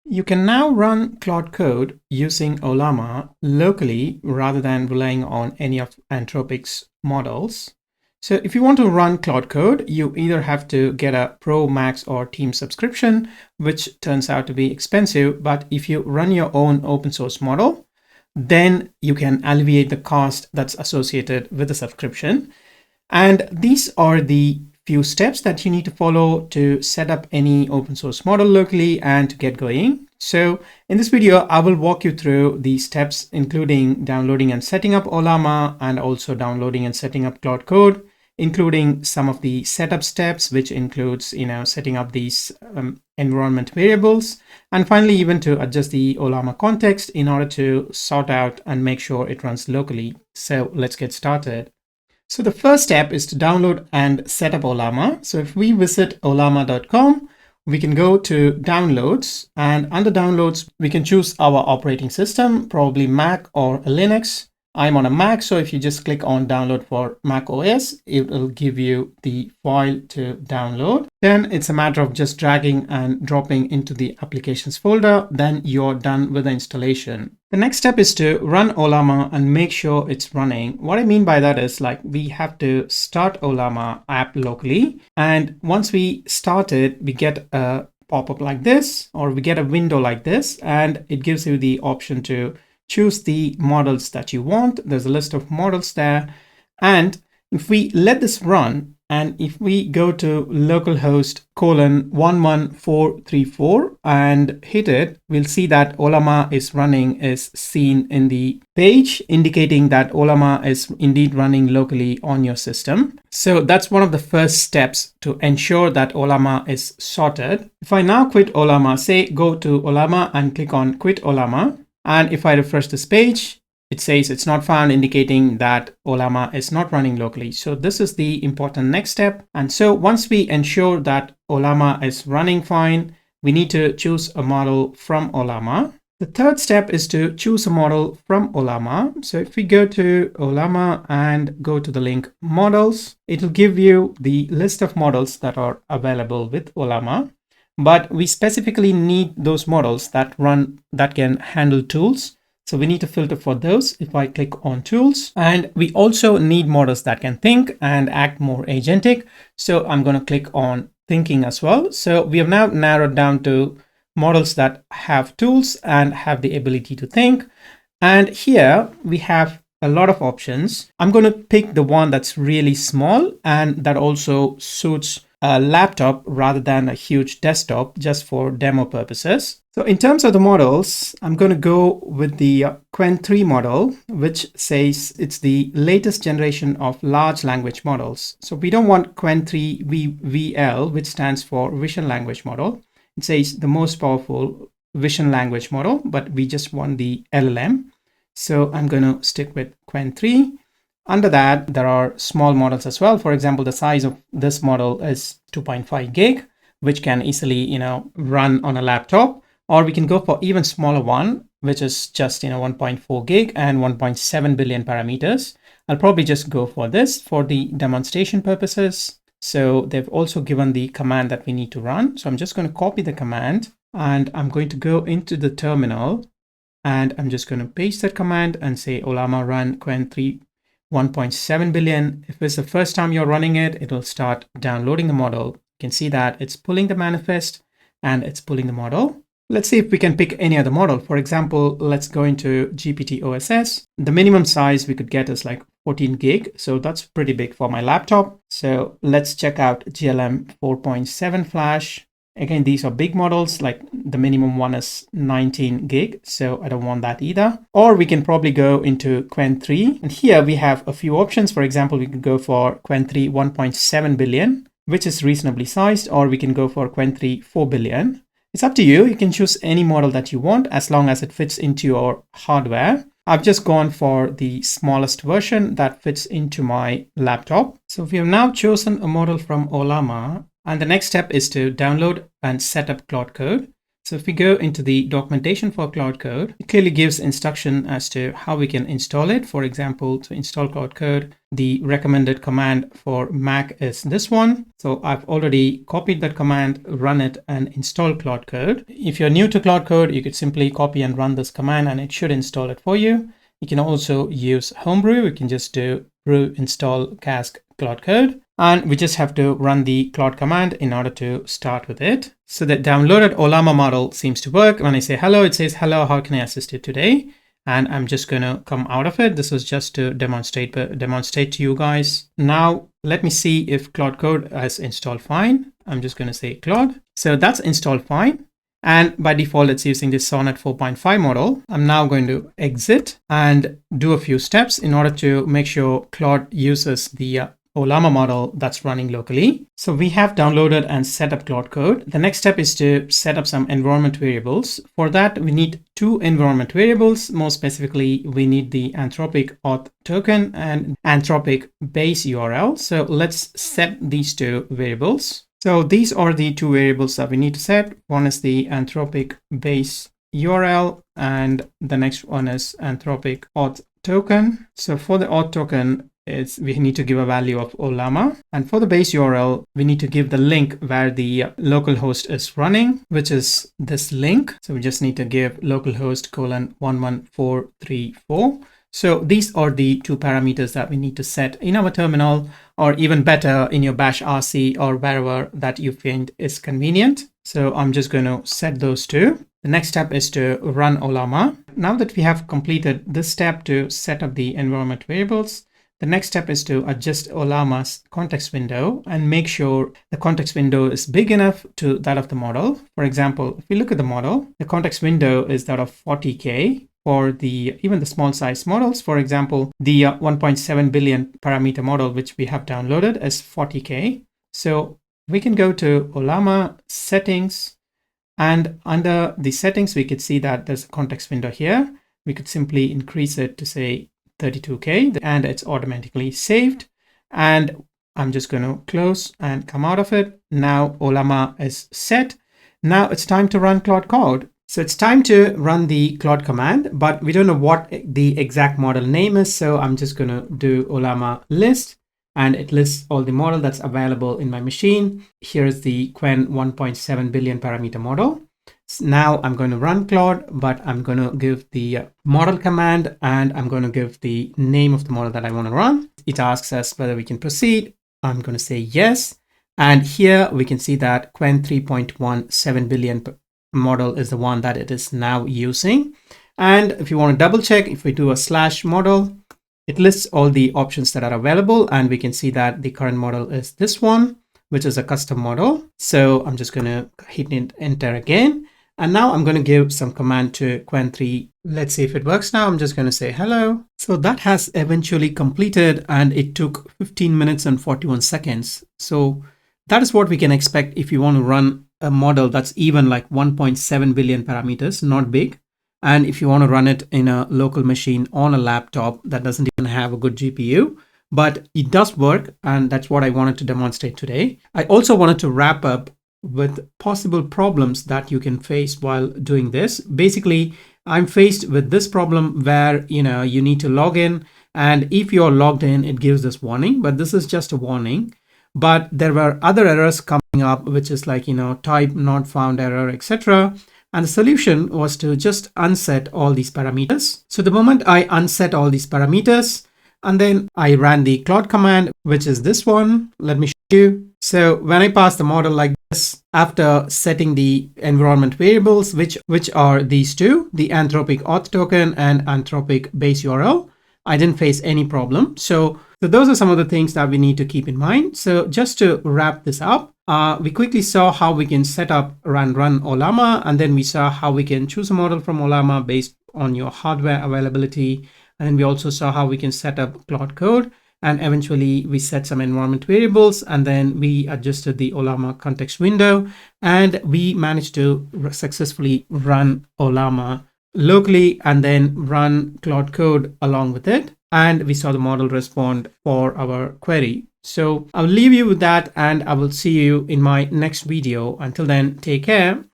You can now run Claude Code using Ollama locally rather than relying on any of Anthropic's models. So if you want to run Claude Code, you either have to get a Pro, Max, or Team subscription, which turns out to be expensive. But if you run your own open source model, then you can alleviate the cost that's associated with the subscription. And these are the few steps that you need to follow to set up any open source model locally and to get going. So in this video, I will walk you through these steps, including downloading and setting up Ollama, and also downloading and setting up Claude Code, including some of the setup steps, which includes, setting up these environment variables, and finally, even to adjust the Ollama context in order to sort out and make sure it runs locally. So let's get started. So the first step is to download and set up Ollama. So if we visit ollama.com, we can go to downloads, and under downloads, we can choose our operating system, probably Mac or Linux. I'm on a Mac, so if you just click on download for Mac OS, it will give you the file to download. Then it's a matter of just dragging and dropping into the applications folder. Then you're done with the installation. The next step is to run Ollama and make sure it's running. What I mean by that is, like, we have to start Ollama app locally. And once we start it, we get a pop-up like this, or we get a window like this, and it gives you the option to choose the models that you want. There's a list of models there. And if we let this run, and if we go to localhost :11434 and hit it, we'll see that Ollama is running is seen in the page, indicating that Ollama is indeed running locally on your system. So that's one of the first steps to ensure that Ollama is sorted. If I now quit Ollama, say go to Ollama and click on quit Ollama, and if I refresh this page, it says it's not found, indicating that Ollama is not running locally. So this is the important next step. And so once we ensure that Ollama is running fine, we need to choose a model from Ollama. The third step is to choose a model from Ollama. So if we go to Ollama and go to the link models, it will give you the list of models that are available with Ollama. But we specifically need those models that can handle tools. So we need to filter for those if I click on tools. And we also need models that can think and act more agentic. So I'm going to click on thinking as well. So we have now narrowed down to models that have tools and have the ability to think. And here we have a lot of options. I'm going to pick the one that's really small and that also suits a laptop rather than a huge desktop, just for demo purposes. So in terms of the models, I'm going to go with the Qwen 3 model, which says it's the latest generation of large language models. So we don't want Qwen 3 VL, which stands for Vision Language Model. It says the most powerful vision language model, but we just want the LLM. So I'm going to stick with Qwen 3. Under that, there are small models as well. For example, the size of this model is 2.5 gig, which can easily, run on a laptop. Or we can go for even smaller one, which is just, 1.4 gig and 1.7 billion parameters. I'll probably just go for this for the demonstration purposes. So they've also given the command that we need to run. So I'm just going to copy the command and I'm going to go into the terminal and I'm just going to paste that command and say Ollama run Qwen 3 1.7 billion. If it's the first time you're running it, it will start downloading the model. You can see that it's pulling the manifest and it's pulling the model. Let's see if we can pick any other model. For example, let's go into GPT OSS. The minimum size we could get is like 14 gig. So that's pretty big for my laptop. So let's check out GLM 4.7 Flash. Again, these are big models, like the minimum one is 19 gig. So I don't want that either. Or we can probably go into Qwen 3. And here we have a few options. For example, we could go for Qwen 3 1.7 billion, which is reasonably sized, or we can go for Qwen 3 4 billion. It's up to you. You can choose any model that you want as long as it fits into your hardware. I've just gone for the smallest version that fits into my laptop. So we have now chosen a model from Ollama. And the next step is to download and set up Claude Code. So if we go into the documentation for Claude Code, it clearly gives instruction as to how we can install it. For example, to install Claude Code, the recommended command for Mac is this one. So I've already copied that command, run it, and install Claude Code. If you're new to Claude Code, you could simply copy and run this command and it should install it for you. You can also use Homebrew. You can just do brew install cask Claude Code. And we just have to run the Claude command in order to start with it. So the downloaded Ollama model seems to work. When I say hello, it says, hello, how can I assist you today? And I'm just going to come out of it. This is just to demonstrate to you guys. Now, let me see if Claude Code has installed fine. I'm just going to say Claude. So that's installed fine. And by default, it's using this Sonnet 4.5 model. I'm now going to exit and do a few steps in order to make sure Claude uses the Ollama model that's running locally. So we have downloaded and set up Claude Code. The next step is to set up some environment variables. For that, we need 2 environment variables. More specifically, we need the Anthropic auth token and Anthropic base URL. So let's set these 2 variables. So these are the 2 variables that we need to set. One is the Anthropic base URL and the next one is Anthropic auth token. So for the auth token, we need to give a value of Ollama, and for the base URL we need to give the link where the localhost is running, which is this link. So we just need to give localhost :11434. So these are the 2 parameters that we need to set in our terminal, or even better in your bash RC or wherever that you find is convenient. So I'm just going to set those 2. The next step is to run Ollama. Now that we have completed this step to set up the environment variables, the next step is to adjust Ollama's context window and make sure the context window is big enough to that of the model. For example, if we look at the model, the context window is that of 40K for even the small size models. For example, the 1.7 billion parameter model, which we have downloaded, is 40K. So we can go to Ollama settings, and under the settings, we could see that there's a context window here. We could simply increase it to say 32K and it's automatically saved. And I'm just going to close and come out of it. Now Ollama is set. Now it's time to run Claude Code. So it's time to run the Claude command, but we don't know what the exact model name is. So I'm just going to do Ollama list, and it lists all the model that's available in my machine. Here's the Qwen 1.7 billion parameter model. Now I'm going to run Claude, but I'm going to give the model command and I'm going to give the name of the model that I want to run. It asks us whether we can proceed. I'm going to say yes. And here we can see that Qwen 3.17 billion model is the one that it is now using. And if you want to double check, if we do a /model, it lists all the options that are available. And we can see that the current model is this one, which is a custom model. So I'm just going to hit enter again. And now I'm going to give some command to Qwen 3. Let's see if it works now. I'm just going to say hello. So that has eventually completed and it took 15 minutes and 41 seconds. So that is what we can expect if you want to run a model that's even like 1.7 billion parameters, not big. And if you want to run it in a local machine on a laptop that doesn't even have a good GPU, but it does work. And that's what I wanted to demonstrate today. I also wanted to wrap up with possible problems that you can face while doing this. Basically, I'm faced with this problem where, you need to log in. And if you're logged in, it gives this warning, but this is just a warning. But there were other errors coming up, which is like, type not found error, etc. And the solution was to just unset all these parameters. So the moment I unset all these parameters, and then I ran the Claude command, which is this one. Let me show you. So when I pass the model like this, after setting the environment variables, which are these 2, the Anthropic auth token and Anthropic base URL, I didn't face any problem. So those are some of the things that we need to keep in mind. So just to wrap this up, we quickly saw how we can set up run Ollama, and then we saw how we can choose a model from Ollama based on your hardware availability. And then we also saw how we can set up Claude Code, and eventually we set some environment variables, and then we adjusted the Ollama context window, and we managed to successfully run Ollama locally and then run Claude Code along with it. And we saw the model respond for our query. So I'll leave you with that, and I will see you in my next video. Until then, take care.